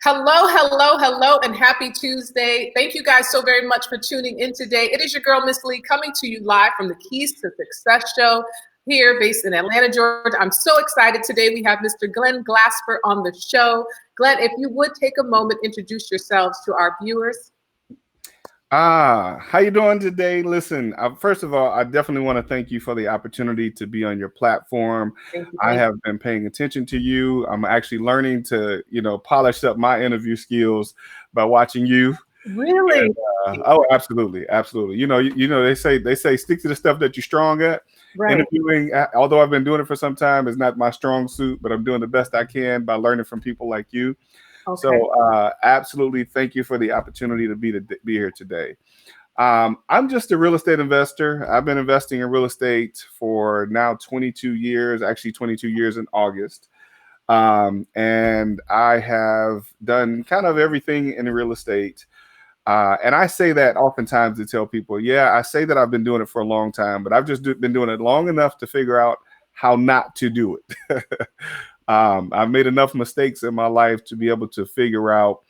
Hello, hello, hello, and happy Tuesday. Thank you guys so very much for tuning in today. It is your girl, Miss Lee, coming to you live from the Keys to Success show here based in Atlanta, Georgia. I'm so excited. Today we have Mr. Glen Glasper on the show. Glen, if you would take a moment, introduce yourselves to our viewers. How you doing today? Listen, first of all, I definitely want to thank you for the opportunity to be on your platform. Thank you. I have been paying attention to you. I'm actually learning to, polish up my interview skills by watching you. Really? Oh, absolutely, absolutely. They say stick to the stuff that you're strong at. Right. Interviewing, although I've been doing it for some time, is not my strong suit, but I'm doing the best I can by learning from people like you. Okay. So absolutely, thank you for the opportunity to be here today. I'm just a real estate investor. I've been investing in real estate for now 22 years, actually 22 years in August. And I have done kind of everything in real estate. And I say that oftentimes to tell people, I say that I've been doing it for a long time, but I've just been doing it long enough to figure out how not to do it. I've made enough mistakes in my life to be able to figure out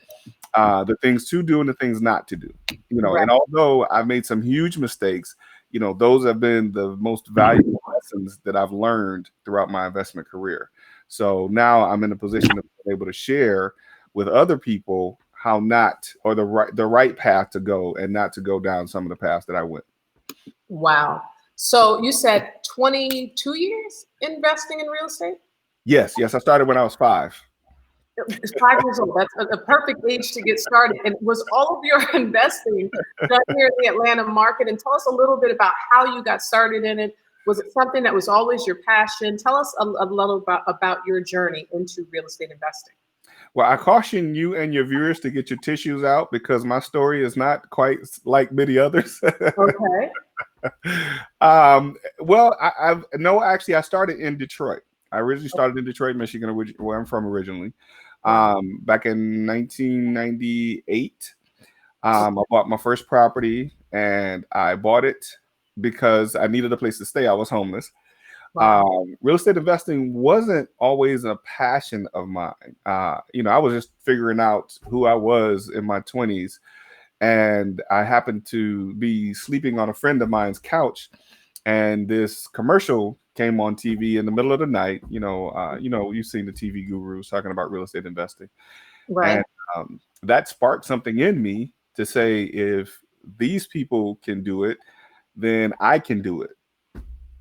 the things to do and the things not to do. Right. And although I've made some huge mistakes, those have been the most valuable lessons that I've learned throughout my investment career. So now I'm in a position to be able to share with other people how not, or the right path to go, and not to go down some of the paths that I went. Wow. So you said 22 years investing in real estate? Yes. I started when I was 5. 5 years old. That's a perfect age to get started. And was all of your investing done here in the Atlanta market? And tell us a little bit about how you got started in it. Was it something that was always your passion? Tell us a little about your journey into real estate investing. Well, I caution you and your viewers to get your tissues out because my story is not quite like many others. Okay. Actually, I started in Detroit. I originally started in Detroit, Michigan, where I'm from originally. Back in 1998, I bought my first property, and I bought it because I needed a place to stay. I was homeless. Wow. Real estate investing wasn't always a passion of mine. I was just figuring out who I was in my 20s, and I happened to be sleeping on a friend of mine's couch, and this commercial came on TV in the middle of the night. You've seen the TV gurus talking about real estate investing, Right. and that sparked something in me to say, if these people can do it, then I can do it.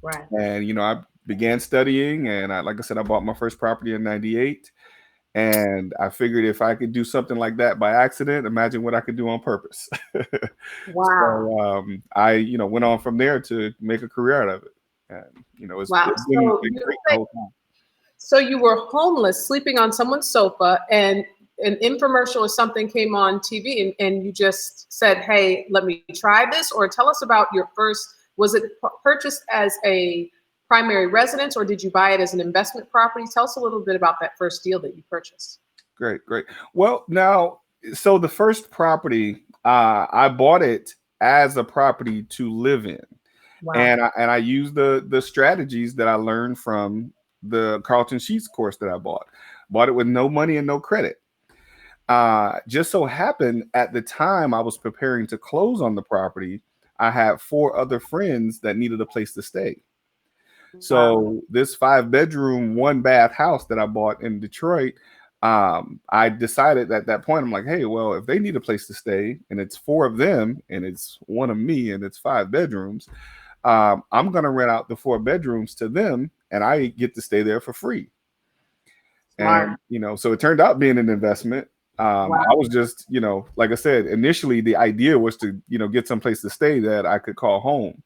Right. And I began studying, and like I said, I bought my first property in '98, and I figured if I could do something like that by accident, imagine what I could do on purpose. Wow. So I went on from there to make a career out of it, and it's Wow. been So great the whole time. So you were homeless, sleeping on someone's sofa, and an infomercial or something came on TV, and you just said, "Hey, let me try this." Or tell us about your first. Was it purchased as a primary residence, or did you buy it as an investment property? Tell us a little bit about that first deal that you purchased. Great. Well, so the first property, I bought it as a property to live in. Wow. And I used the strategies that I learned from the Carlton Sheets course that I bought. Bought it with no money and no credit. Just so happened at the time I was preparing to close on the property, I had 4 other friends that needed a place to stay. So this 5-bedroom, 1-bath house that I bought in Detroit, I decided at that point, I'm like, hey, well, if they need a place to stay and it's 4 of them and it's 1 of me and it's 5 bedrooms, I'm going to rent out the 4 bedrooms to them, and I get to stay there for free. Smart. And, so it turned out being an investment. I was just, like I said, initially the idea was to, get someplace to stay that I could call home.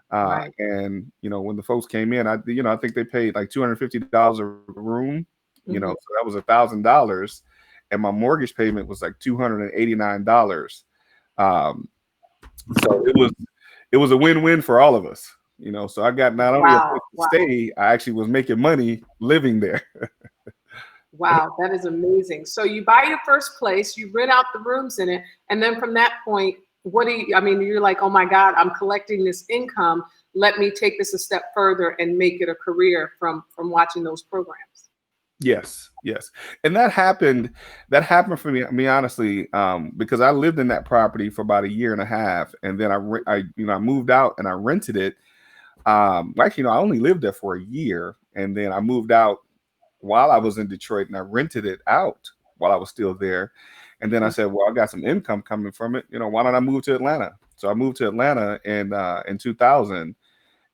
And, when the folks came in, I think they paid like $250 a room, so that was $1,000. And my mortgage payment was like $289. So it was a win-win for all of us, so I got not only a place to stay, I actually was making money living there. Wow, that is amazing. So you buy your first place, you rent out the rooms in it, and then from that point, you're like, oh my God, I'm collecting this income. Let me take this a step further and make it a career from watching those programs. Yes, yes, and that happened. That happened for me honestly, because I lived in that property for about a year and a half, and then I moved out and I rented it. Actually, no, I only lived there for a year, and then I moved out while I was in Detroit, and I rented it out while I was still there. And then I said, well, I got some income coming from it. Why don't I move to Atlanta? So I moved to Atlanta in 2000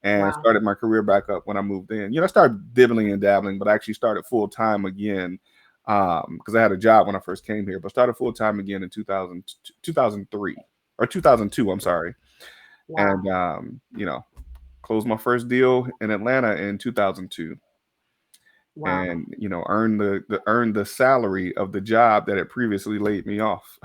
and Wow. started my career back up when I moved in. I started dibbling and dabbling, but I actually started full time again because I had a job when I first came here, but started full time again in 2003 or 2002. I'm sorry. Wow. And, closed my first deal in Atlanta in 2002 Wow. and earned the salary of the job that had previously laid me off.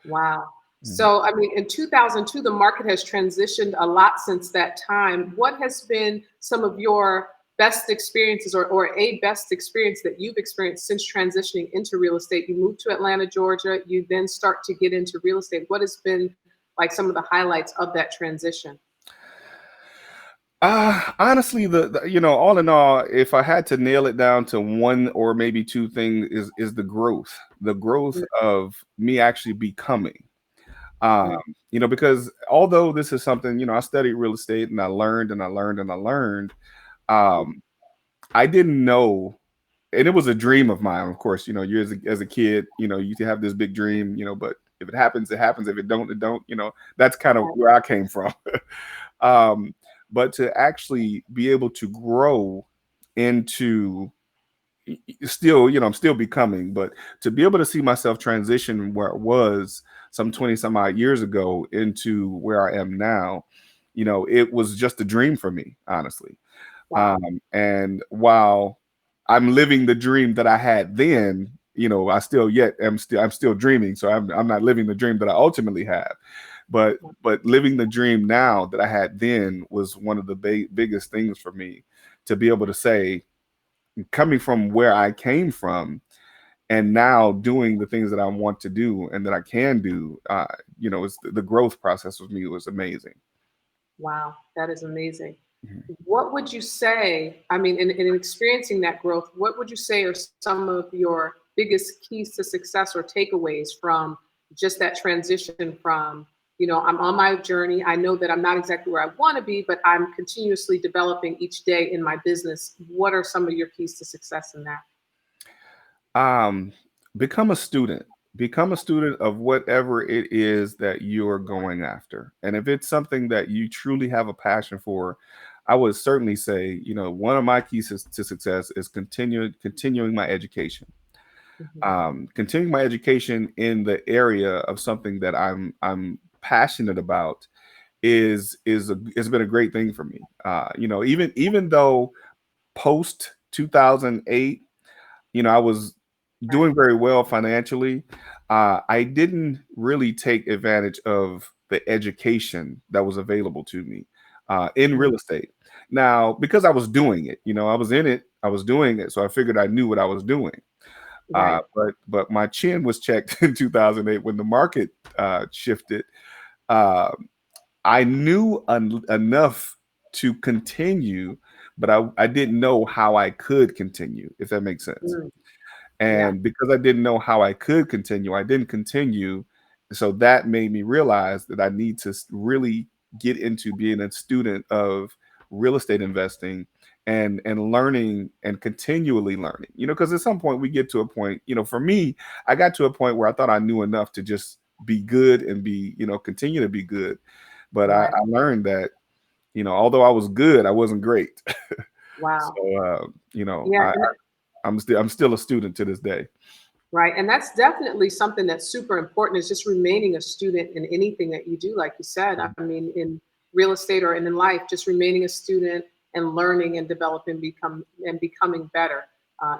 Wow. Mhm. So, I mean, in 2002, the market has transitioned a lot since that time. What has been some of your best experiences or a best experience that you've experienced since transitioning into real estate? You moved to Atlanta, Georgia, you then start to get into real estate. What has been like some of the highlights of that transition? Honestly, all in all, if I had to nail it down to one or maybe two things, is the growth Mm, of me actually becoming. mm, Because although this is something, I studied real estate and I learned and I learned and I learned, mm. um, I didn't know, and it was a dream of mine. Of course, you as a kid, you have this big dream, but if it happens, it happens. If it don't, it don't. That's kind of Right, where I came from. um, but to actually be able to grow into still, I'm still becoming, but to be able to see myself transition where it was some 20 some odd years ago into where I am now, it was just a dream for me, honestly. wow, And while I'm living the dream that I had then, I still yet I'm still dreaming. So I'm not living the dream that I ultimately have. But living the dream now that I had then was one of the biggest things for me to be able to say, coming from where I came from and now doing the things that I want to do and that I can do, it's the growth process with me was amazing. wow, that is amazing. Mhm. What would you say? I mean, in experiencing that growth, what would you say are some of your biggest keys to success or takeaways from just that transition from, I'm on my journey. I know that I'm not exactly where I want to be, but I'm continuously developing each day in my business. What are some of your keys to success in that? Um, become a student. Become a student of whatever it is that you're going after. And if it's something that you truly have a passion for, I would certainly say, one of my keys to success is continuing my education. Mhm. Continuing my education in the area of something that I'm passionate about has been a great thing for me. Even though post 2008, I was Right. doing very well financially. I didn't really take advantage of the education that was available to me in Mhm. real estate. Now, because I was doing it, I was in it, I was doing it, so I figured I knew what I was doing. Right. But my chin was checked in 2008 when the market shifted. Uh, I knew enough to continue, but I didn't know how I could continue, if that makes sense. Mm. Yeah. And because I didn't know how I could continue, I didn't continue. So that made me realize that I need to really get into being a student of real estate investing and learning and continually learning. Because at some point we get to a point, for me, I got to a point where I thought I knew enough to just be good and continue to be good. But I, Right. I learned that, although I was good, I wasn't great. So Wow. you know, Yeah. I, I'm still a student to this day. Right. And that's definitely something that's super important is just remaining a student in anything that you do. Like you said, I mean, in real estate or in life, just remaining a student and learning and developing, becoming better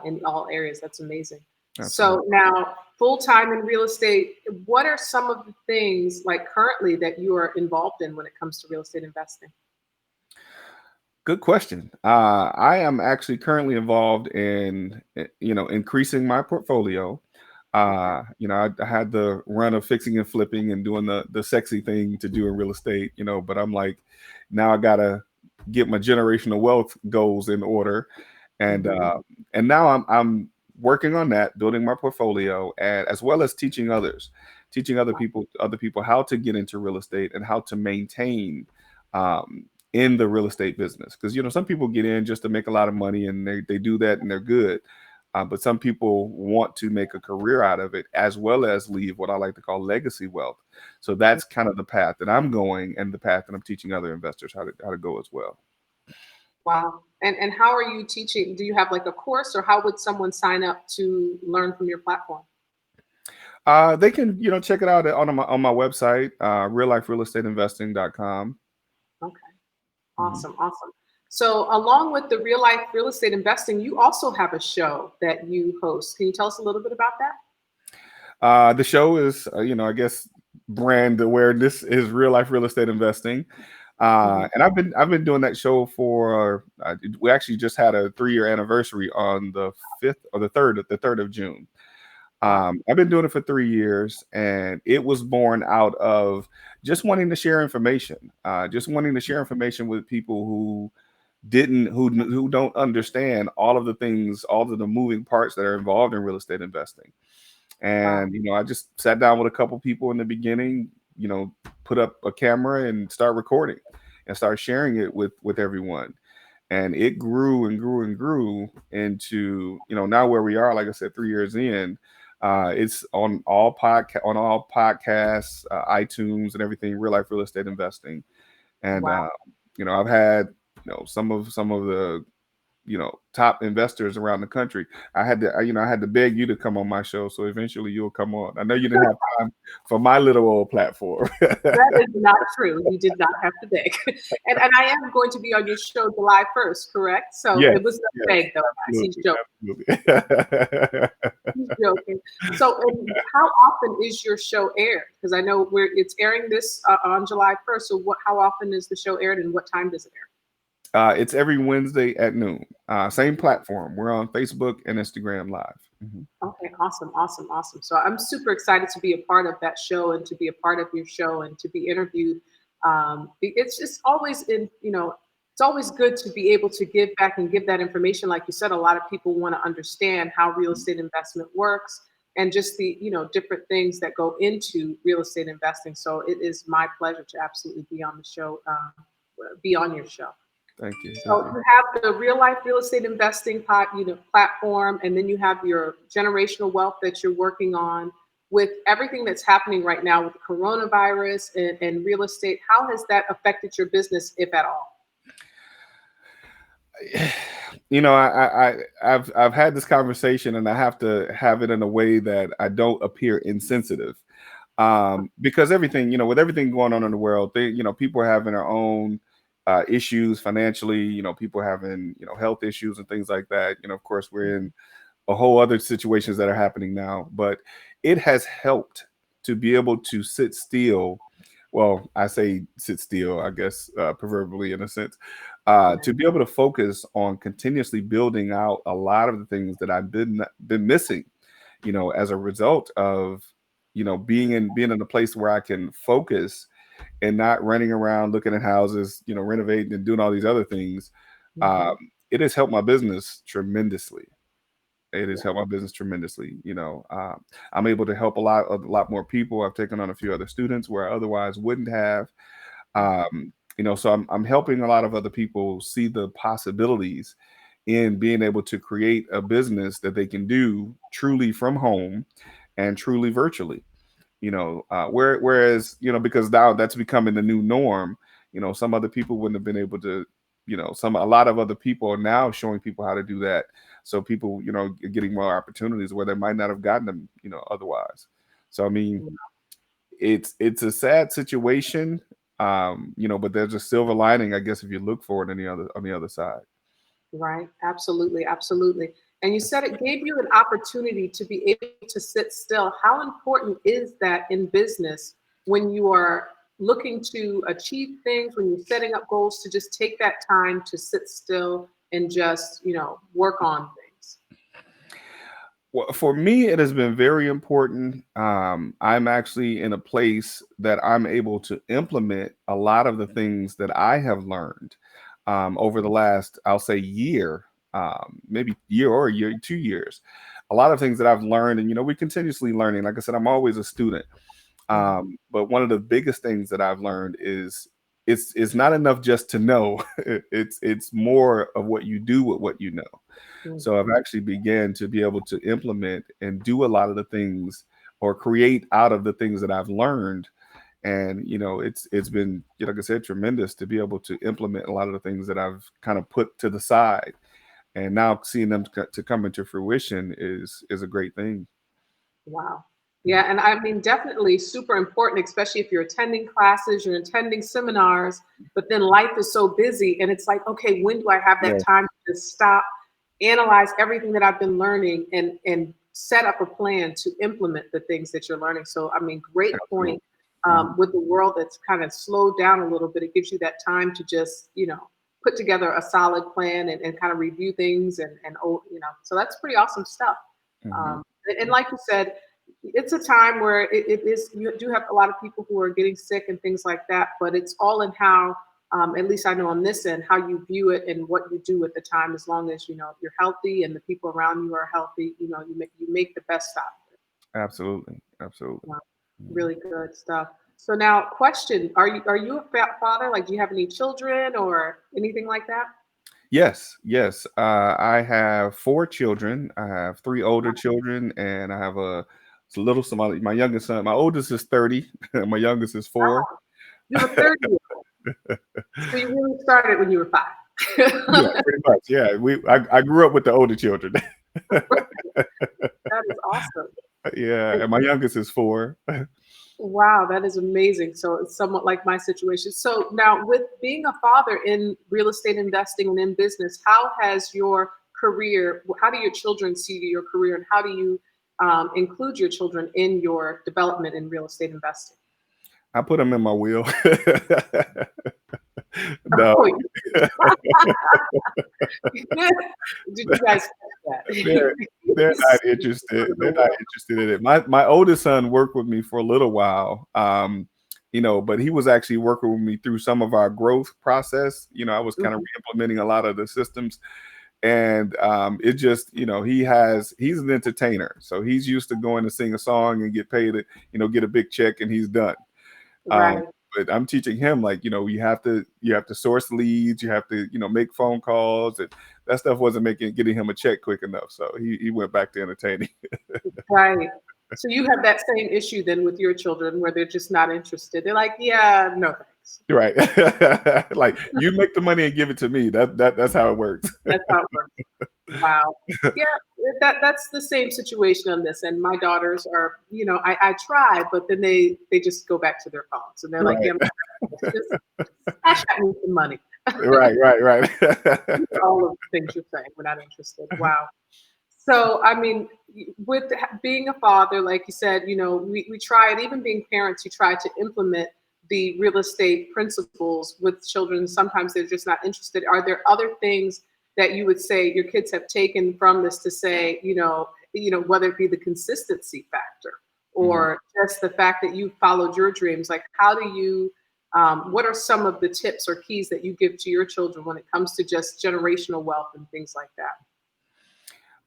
in all areas. That's amazing. Absolutely. So now, full time in real estate, what are some of the things like currently that you are involved in when it comes to real estate investing? Good question. I am actually currently involved in, increasing my portfolio. Okay. I had the run of fixing and flipping and doing the sexy thing to do in real estate, but I'm like, now I gotta get my generational wealth goals in order. And Mhm. and now I'm working on that, building my portfolio, and as well as teaching others, teaching other people how to get into real estate and how to maintain um, in the real estate business. Because some people get in just to make a lot of money, and they do that and they're good. But some people want to make a career out of it, as well as leave what I like to call legacy wealth. So that's kind of the path that I'm going, and the path that I'm teaching other investors how to go as well. Wow. And how are you teaching? Do you have like a course, or how would someone sign up to learn from your platform? They can, check it out on my website, realliferealestateinvesting.com. Okay. Mhm. Awesome. Awesome. So, along with the real life real estate investing, you also have a show that you host. Can you tell us a little bit about that? The show is, I guess, brand awareness is real life real estate investing. Mhm. And I've been doing that show for. We actually just had a 3-year anniversary on the 5th or the third of June. Wow. I've been doing it for 3 years, and it was born out of just wanting to share information, just wanting to share information with people who don't understand all of the things, all of the moving parts that are involved in real estate investing. Wow. And I just sat down with a couple people in the beginning, put up a camera and start recording and start sharing it with everyone. And it grew and grew and grew into now where we are. Like I said, 3 years in, it's on all podcasts, iTunes, and everything. Real life real estate investing. And Wow. I've had some of the top investors around the country. I had to beg you to come on my show, so eventually you'll come on. I know you didn't have time for my little old platform. That is not true. You did not have to beg. And I am going to be on your show July 1st, correct? So Yes, it was not yes, beg, though, guys. He's absolutely, joking. absolutely. He's joking. So, and how often is your show aired? Because I know it's airing this on July 1st. So, how often is the show aired, and what time does it air? It's every Wednesday at noon. Same platform. We're on Facebook and Instagram Live. Mhm. Okay, awesome, awesome, awesome. So I'm super excited to be a part of that show and to be a part of your show and to be interviewed. It's just always it's always good to be able to give back and give that information. Like you said, a lot of people want to understand how real estate investment works and just the different things that go into real estate investing. So it is my pleasure to absolutely be on the show, be on your show. Thank you. Thank So you. you have the real life real estate investing platform, and then you have your generational wealth that you're working on. With everything that's happening right now with the coronavirus and real estate, how has that affected your business, if at all? I've had this conversation, and I have to have it in a way that I don't appear insensitive. Because everything, with everything going on in the world, people are having their own issues financially. People having, health issues and things like that. Of course, we're in a whole other situations that are happening now, but it has helped to be able to sit still. Well, I say sit still, I guess, proverbially in a sense, Yeah. to be able to focus on continuously building out a lot of the things that I've been missing, as a result of being in a place where I can focus and not running around looking at houses, renovating and doing all these other things. Um, Mhm. it has helped my business tremendously. It has Yeah. helped my business tremendously. I'm able to help a lot more people. I've taken on a few other students where I otherwise wouldn't have. So I'm helping a lot of other people see the possibilities in being able to create a business that they can do truly from home and truly virtually. Whereas because now that's becoming the new norm. Some other people wouldn't have been able to. A lot of other people are now showing people how to do that. So people, are getting more opportunities where they might not have gotten them, otherwise. So I mean, it's a sad situation, but there's a silver lining, I guess, if you look for it on the other side. Right. Absolutely. Absolutely. And you said it gave you an opportunity to be able to sit still. How important is that in business when you are looking to achieve things, when you're setting up goals, to just take that time to sit still and just, work on things? Well, for me, it has been very important. I'm actually in a place that I'm able to implement a lot of the things that I have learned over the last, I'll say, year. maybe year or a year, 2 years. A lot of things that I've learned, and we continuously learning. Like I said, I'm always a student. But one of the biggest things that I've learned is it's not enough just to know. It's more of what you do with what you know. So I've actually began to be able to implement and do a lot of the things or create out of the things that I've learned. And it's been, like I said, tremendous to be able to implement a lot of the things that I've kind of put to the side, and now seeing them to come into fruition is a great thing. Wow. Yeah, and I mean, definitely super important, especially if you're attending classes, you're attending seminars, but then life is so busy, and it's like, okay, when do I have that Yeah, time to just stop, analyze everything that I've been learning, and set up a plan to implement the things that you're learning? So, I mean, great absolutely. point. With the world that's kind of slowed down a little bit, it gives you that time to just, put together a solid plan and kind of review things so that's pretty awesome stuff. Hmm. And like you said, it's a time where it is, you do have a lot of people who are getting sick and things like that, but it's all in how, at least I know on this end, how you view it and what you do at the time. As long as you're healthy and the people around you are healthy, you make the best out of it. Absolutely, absolutely. Wow, Mhm. really good stuff. So now, question: Are you a father? Like, do you have any children or anything like that? Yes, yes. I have 4 children. I have 3 older children, and I have a little somebody. My youngest son, my oldest is 30. My youngest is 4. Wow, you have a 30. So you really started when you were 5. Yeah, pretty much. Yeah, I grew up with the older children. That is awesome. Yeah, and my youngest is 4. Wow, that is amazing. So it's somewhat like my situation. So now, with being a father in real estate investing and in business, how has your career, how do your children see your career, and how do you include your children in your development in real estate investing? I put them in my wheel. No. Oh, did you guys catch They're that? they're not interested. They're not interested in it. My oldest son worked with me for a little while, but he was actually working with me through some of our growth process. I was kind of Mhm. re-implementing a lot of the systems, and it just, he's an entertainer, so he's used to going to sing a song and get paid, get a big check, and he's done. Um, Right. but I'm teaching him, like, you have to source leads, you have to, make phone calls, and that stuff wasn't getting him a check quick enough. So he went back to entertaining. Right. So you have that same issue then with your children where they're just not interested. They're like, yeah, no thanks. Right. Like, you make the money and give it to me. That's how it works. That's how it works. Wow. Yeah, that's the same situation on this. And my daughters are, I try, but then they just go back to their phones and they're like, Right. yeah, just cash at me some money. Right, right, right. All of the things you're saying, we're not interested. Wow. So, I mean, with being a father, like you said, we try it, even being parents, you try to implement the real estate principles with children. Sometimes they're just not interested. Are there other things that you would say your kids have taken from this to say, whether it be the consistency factor Mhm. or just the fact that you followed your dreams? Like, how do you, what are some of the tips or keys that you give to your children when it comes to just generational wealth and things like that?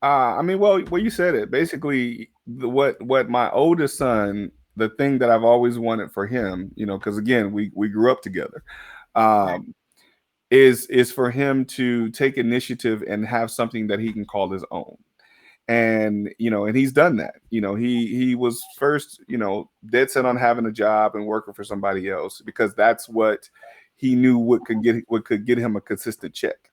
I mean, well, you said it. Basically, what my oldest son, the thing that I've always wanted for him, because again, we grew up together, Right. um, is for him to take initiative and have something that he can call his own. And he's done that. He was first, dead set on having a job and working for somebody else, because that's what he knew what could get him a consistent check.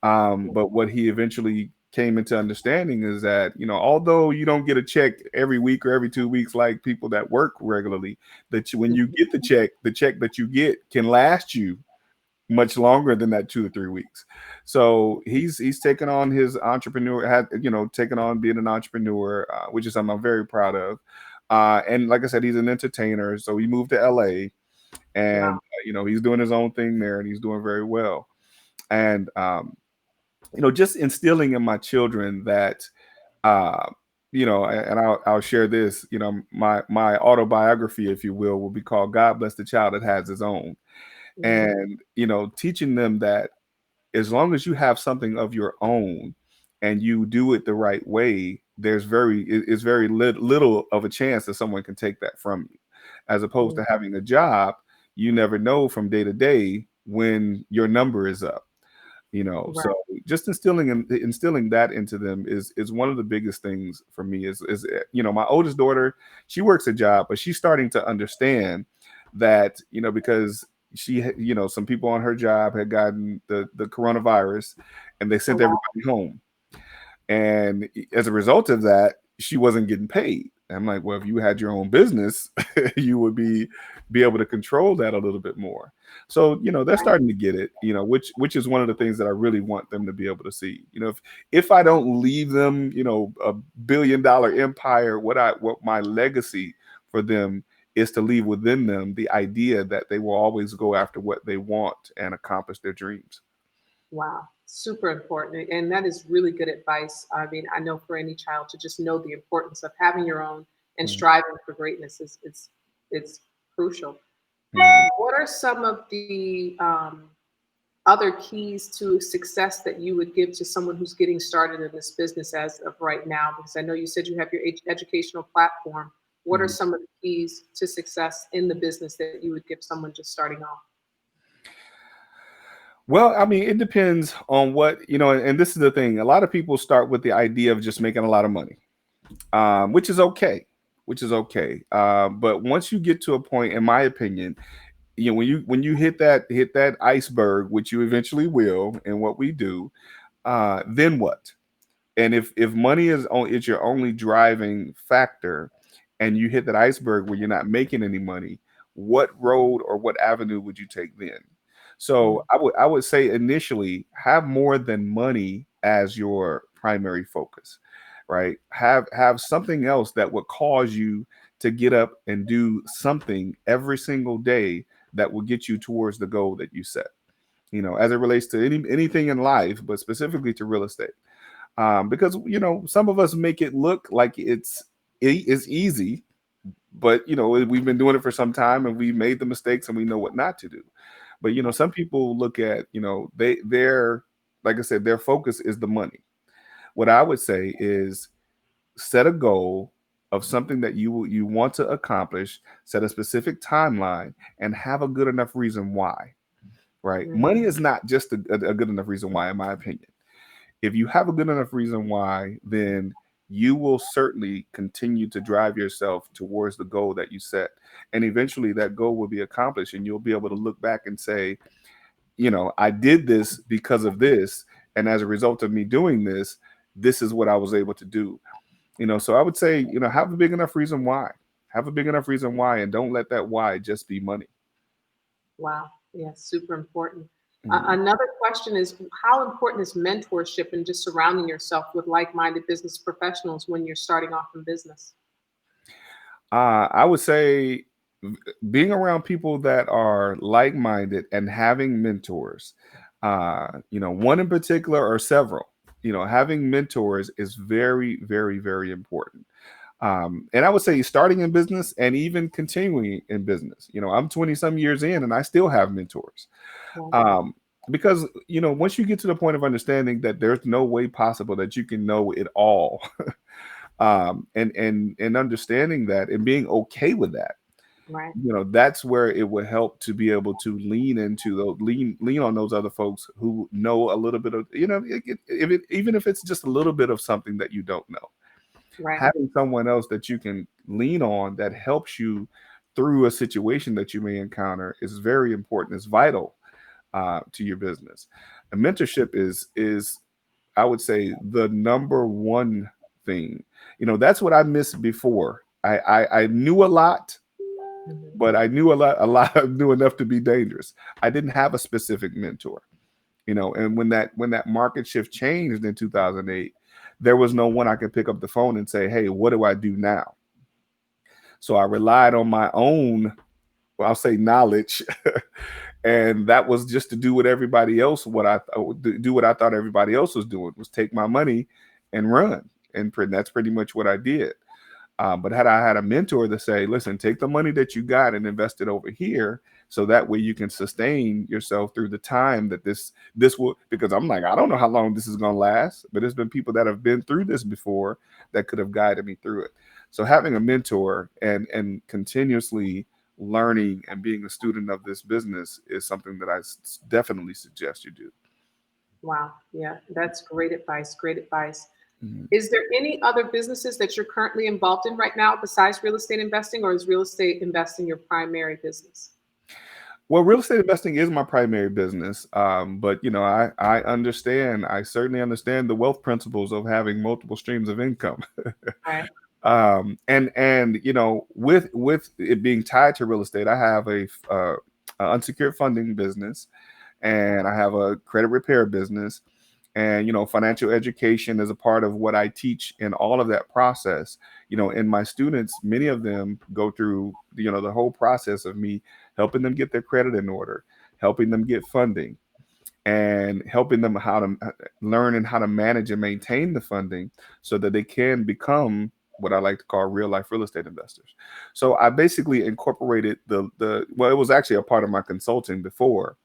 But what he eventually came into understanding is that, although you don't get a check every week or every 2 weeks like people that work regularly, when you get the check that you get can last you much longer than that 2 to 3 weeks. So he's taken on his entrepreneur, had taken on being an entrepreneur, which is something I'm very proud of. And like I said, he's an entertainer, so he moved to LA, and Wow. he's doing his own thing there, and he's doing very well. And just instilling in my children that, uh, and I'll share this. My autobiography, if you will be called "God Bless the Child That Has His Own," Mhm. and teaching them that as long as you have something of your own and you do it the right way, it's very little of a chance that someone can take that from you. As opposed Mm, to having a job, you never know from day to day when your number is up. So right. just instilling that into them is one of the biggest things for me. Is my oldest daughter, she works a job, but she's starting to understand that, because some people on her job had gotten the coronavirus, and they Oh, sent wow. everybody home. And as a result of that, she wasn't getting paid. And I'm like, well, if you had your own business, you would be able to control that a little bit more. So, they're Right. starting to get it, which is one of the things that I really want them to be able to see. If I don't leave them, a $1 billion empire, what my legacy for them is to leave within them the idea that they will always go after what they want and accomplish their dreams. Wow. Super important. And that is really good advice. I mean, I know for any child to just know the importance of having your own and Mhm. striving for greatness is it's crucial. Mhm. What are some of the other keys to success that you would give to someone who's getting started in this business as of right now? Because I know you said you have your educational platform. What are Mhm. some of the keys to success in the business that you would give someone just starting off? Well, I mean, it depends on and this is the thing. A lot of people start with the idea of just making a lot of money, which is okay, which is okay. But once you get to a point, in my opinion, when you hit that iceberg, which you eventually will, and what we do, then what? And if money is your only driving factor, and you hit that iceberg where you're not making any money, what road or what avenue would you take then? So Mm, I would say initially have more than money as your primary focus, right? Have something else that would cause you to get up and do something every single day that will get you towards the goal that you set. As it relates to anything in life, but specifically to real estate, because some of us make it look like it's easy, but we've been doing it for some time, and we made the mistakes, and we know what not to do. But some people look at, they're, like I said, their focus is the money. What I would say is set a goal of something that you want to accomplish, set a specific timeline, and have a good enough reason why. Right? mm, Money is not just a good enough reason why, in my opinion. If you have a good enough reason why, then you will certainly continue to drive yourself towards the goal that you set. And eventually that goal will be accomplished, and you'll be able to look back and say, I did this because of this. And as a result of me doing this, this is what I was able to do. So I would say, have a big enough reason why. Have a big enough reason why, and don't let that why just be money. wow. Yeah, super important. Mhm. Another question is how important is mentorship and just surrounding yourself with like-minded business professionals when you're starting off in business? I would say being around people that are like-minded and having mentors, one in particular or several, having mentors is very, very, very important. And I would say starting in business and even continuing in business, I'm 20 some years in, and I still have mentors. Well, Um, because, once you get to the point of understanding that there's no way possible that you can know it all, and understanding that and being okay with that, right, that's where it would help to be able to lean into those lean on those other folks who know a little bit of, even if it's just a little bit of something that you don't know. right, Having someone else that you can lean on that helps you through a situation that you may encounter is very important. It's vital to your business. And mentorship is I would say the number one thing. That's what I missed before. I knew a lot, mhm, but I knew a lot knew enough to be dangerous. I didn't have a specific mentor. And when that market shift changed in 2008, there was no one I could pick up the phone and say, hey, what do I do now? So I relied on my own, well, I'll say, knowledge. And that was just to do what everybody else, do what I thought everybody else was doing, was take my money and run. And that's pretty much what I did. But had I had a mentor to say, listen, take the money that you got and invest it over here, so that way you can sustain yourself through the time that this will, because I'm like, I don't know how long this is going to last, but there's been people that have been through this before that could have guided me through it. So having a mentor and continuously learning and being a student of this business is something that definitely suggest you do. Wow. Yeah, that's great advice. Great advice. Mhm. Is there any other businesses that you're currently involved in right now besides real estate investing, or is real estate investing your primary business? Well, real estate investing is my primary business, but I understand. I certainly understand the wealth principles of having multiple streams of income. Right. And with it being tied to real estate, I have a unsecured funding business, and I have a credit repair business, and financial education is a part of what I teach in all of that process. And my students, many of them go through the whole process of me helping them get their credit in order, helping them get funding, and helping them how to learn and how to manage and maintain the funding so that they can become what I like to call real life real estate investors. So I basically incorporated the well, it was actually a part of my consulting before,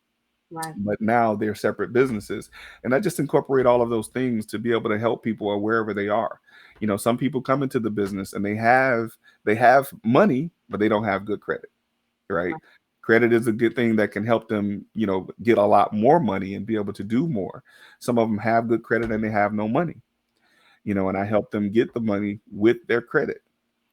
Right. but now they're separate businesses. And I just incorporate all of those things to be able to help people wherever they are. Some people come into the business and they have money, but they don't have good credit, right? Right. Credit is a good thing that can help them, get a lot more money and be able to do more. Some of them have good credit and they have no money, and I help them get the money with their credit.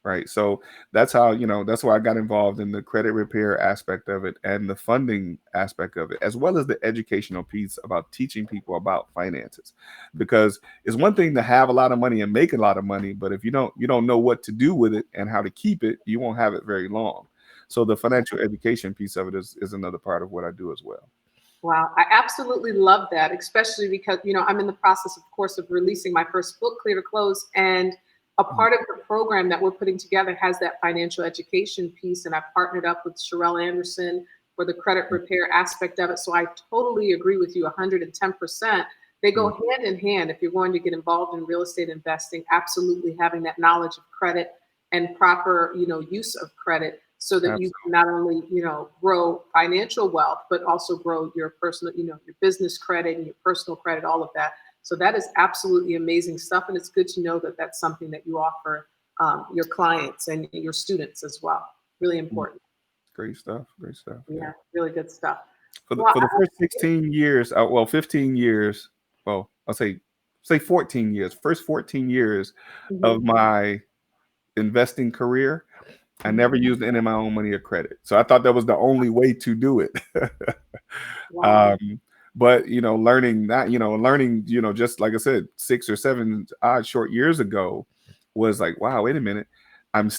Right. So that's why I got involved in the credit repair aspect of it and the funding aspect of it, as well as the educational piece about teaching people about finances. Because it's one thing to have a lot of money and make a lot of money, but if you don't know what to do with it and how to keep it, you won't have it very long. So the financial education piece of it is another part of what I do as well. Wow, I absolutely love that, especially because, I'm in the process, of course, of releasing my first book, Clear to Close. And a Mhm. part of the program that we're putting together has that financial education piece. And I've partnered up with Sherelle Anderson for the credit repair aspect of it. So I totally agree with you 110%. They go Mhm. hand in hand. If you're going to get involved in real estate investing, absolutely having that knowledge of credit and proper, use of credit so that you can Absolutely. not only, grow financial wealth, but also grow your personal, your business credit and your personal credit, all of that. So that is absolutely amazing stuff. And it's good to know that that's something that you offer your clients and your students as well. Really Mhm. important. Great stuff. Great stuff. Yeah. Yeah, really good stuff. For the Well, for the first 16 years, well, 15 years, well, I'll say 14 years. First 14 years mhm, of my investing career, I mhm. never used any of my own money or credit. So I thought that was the only way to do it. Wow. um, but learning, just like I said, 6 or 7 odd short years ago was like, wow, wait a minute. I'm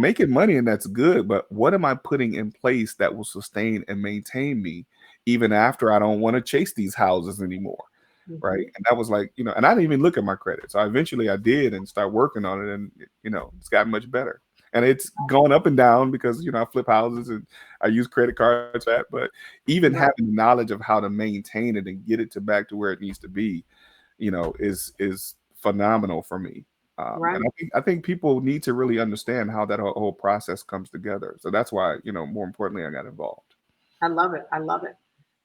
making money and that's good, but what am I putting in place that will sustain and maintain me even after I don't want to chase these houses anymore? Right. Mhm. And that was like, and I didn't even look at my credit. So eventually I did and start working on it, and it's gotten much better. And it's gone up and down because I flip houses and I use credit cards for that. But even Right. having the knowledge of how to maintain it and get it to back to where it needs to be, is phenomenal for me. Right. And I think people need to really understand how that whole process comes together. So that's why, more importantly, I got involved. I love it. I love it.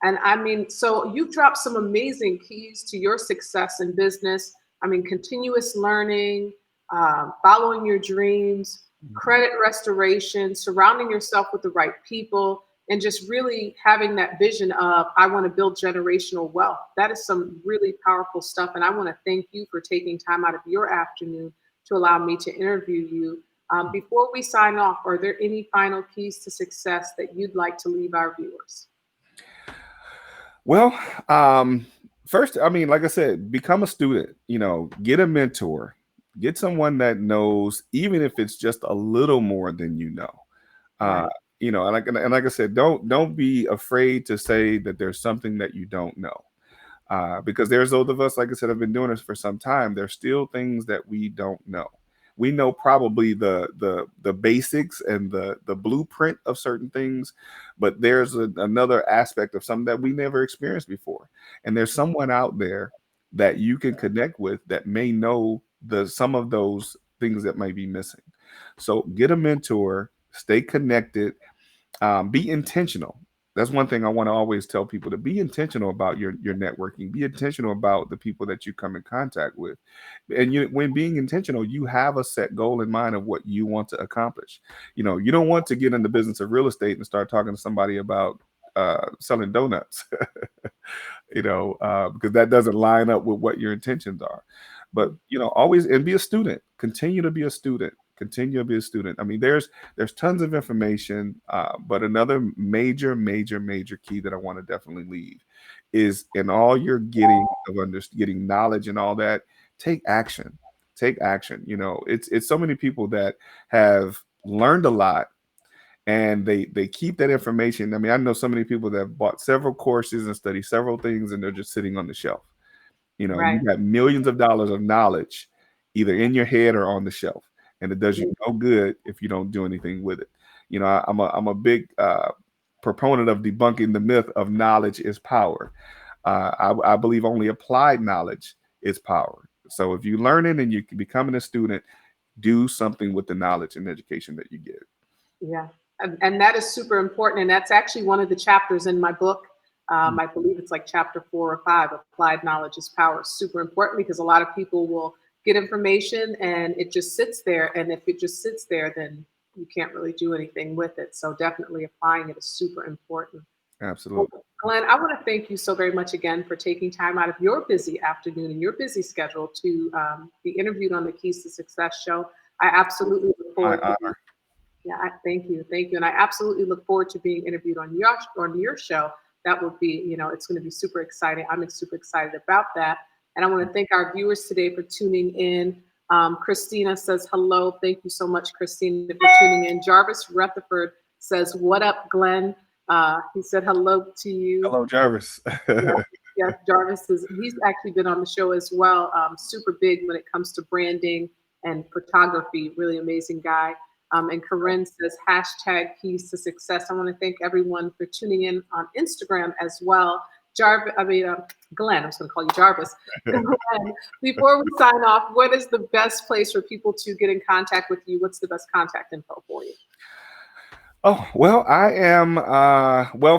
And I mean, so you've dropped some amazing keys to your success in business. I mean, continuous learning, following your dreams, Mhm. credit restoration, surrounding yourself with the right people, and just really having that vision of, I want to build generational wealth. That is some really powerful stuff. And I want to thank you for taking time out of your afternoon to allow me to interview you. Before we sign off, are there any final keys to success that you'd like to leave our viewers? Well, um, first, I mean, like I said, become a student, get a mentor, get someone that knows, even if it's just a little more than you know. Uh, Right. and like I said, don't be afraid to say that there's something that you don't know. Because there's those of us, like I said, have been doing this for some time. There's still things that we don't know. We know probably the basics and the blueprint of certain things, but there's another aspect of something that we never experienced before. And there's someone out there that you can connect with that may know some of those things that might be missing. So get a mentor, stay connected, be intentional. That's one thing I want to always tell people, to be intentional about your networking, be intentional about the people that you come in contact with. And when being intentional, you have a set goal in mind of what you want to accomplish. You don't want to get in the business of real estate and start talking to somebody about selling donuts, because that doesn't line up with what your intentions are. But always, and be a student. Continue to be a student. Continue to be a student. I mean, there's tons of information, but another major key that I want to definitely leave is, in all you're getting getting knowledge and all that, take action. Take action. It's so many people that have learned a lot, and they keep that information. I mean, I know so many people that have bought several courses and studied several things, and they're just sitting on the shelf. Right. You got millions of dollars of knowledge either in your head or on the shelf, and it does you no good if you don't do anything with it. I'm a big proponent of debunking the myth of knowledge is power. I believe only applied knowledge is power. So if you're learning and you're becoming a student, do something with the knowledge and education that you get. Yeah, and that is super important. And that's actually one of the chapters in my book. I believe it's like chapter 4 or 5, applied knowledge is power. Super important, because a lot of people will get information and it just sits there. And if it just sits there, then you can't really do anything with it. So definitely applying it is super important. Well, Absolutely. Glenn, I want to thank you so very much again for taking time out of your busy afternoon and your busy schedule to be interviewed on the Keys to Success show. I absolutely look My forward to honor. thank you, and I absolutely look forward to being interviewed on your show. That would be, it's going to be super exciting. I'm super excited about that, and I want to thank our viewers today for tuning in. Christina says hello. Thank you so much, Christina, for tuning in. Jarvis Rutherford says, "What up, Glenn?" He said hello to you. Hello, Jarvis. Yeah, yes, Jarvis he's actually been on the show as well. Super big when it comes to branding and photography. Really amazing guy. And Corinne says hashtag keys to success. I want to thank everyone for tuning in on Instagram as well. Glenn, I'm just going to call you Jarvis. Glenn, before we sign off, what is the best place for people to get in contact with you? What's the best contact info for you? Oh, well, I am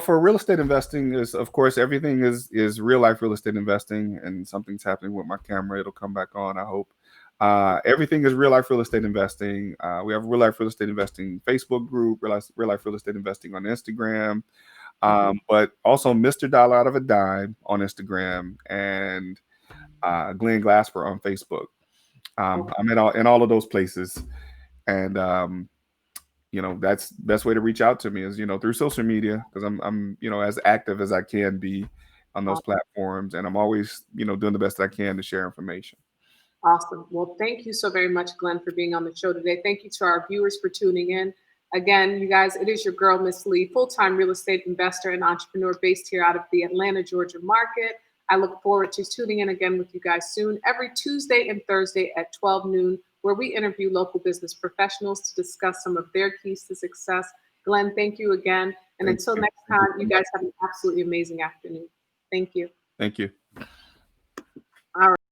for real estate investing, is of course everything is real life real estate investing, and something's happening with my camera. It'll come back on, I hope. Everything is real life real estate investing. We have real life real estate investing Facebook group, real life real estate investing on Instagram. But also Mr. Dollar Out of a Dime on Instagram, and Glen Glasper on Facebook. I'm in all of those places, and that's best way to reach out to me is through social media, because I'm as active as I can be on those platforms, and I'm always doing the best I can to share information. Awesome. Well, thank you so very much, Glenn, for being on the show today. Thank you to our viewers for tuning in. Again, you guys, it is your girl, Miss Lee, full-time real estate investor and entrepreneur based here out of the Atlanta, Georgia market. I look forward to tuning in again with you guys soon, every Tuesday and Thursday at 12 noon, where we interview local business professionals to discuss some of their keys to success. Glenn, thank you again. And until next time, you guys have an absolutely amazing afternoon. Thank you. Thank you. All right.